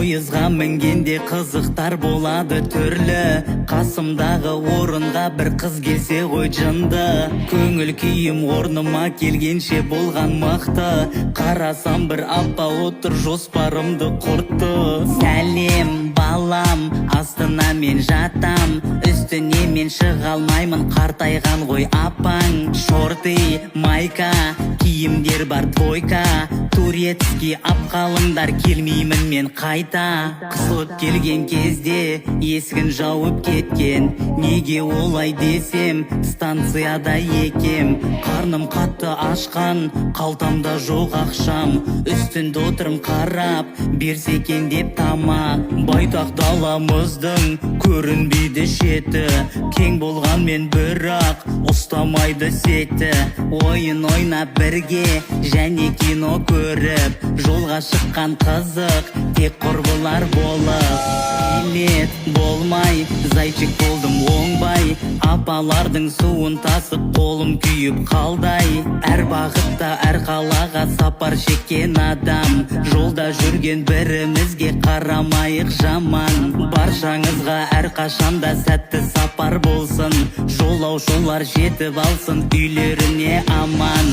Пойызға мінгенде қызықтар болады түрлі, қасымдағы орынға бір қыз келсе ғой жынды. Көңіл күйім орныма келгенше болған мықты, қарасам бір апа отыр жоспарымды құртты. Сәлем балам, астына мен жатам, үстіне мен шыға алмаймын, қартайған ғой апаң. Шорты, майка, киімдер бар двойка, турецкий апқалыңдар, келмеймін мен қайта. Қысылып келген кезде есігін жауып кеткен, неге олай десем станцияда екем. Қарным қатты ашқан, қалтамда жоқ ақшам, үстінде отырым қарап берсе екен деп тамақ. Байтақ даламыздың көрінбейді шеті, кең болғанмен бірақ ұстамайды сеті. Ойын ойнап бірге және кино көріп, жолға шыққан қызық тек құрбылар болып. Билет болмай зайчик болдым оңбай, апалардың суын тасып қолым күйіп қалдай. Әр бағытта әр қалаға сапар шеккен адам, жолда жүрген бірімізге қарамайық жаман. Баршаңызға әр қашанда сәтті сапар болсын, жолаушылар жетіп алсын үйлеріне аман.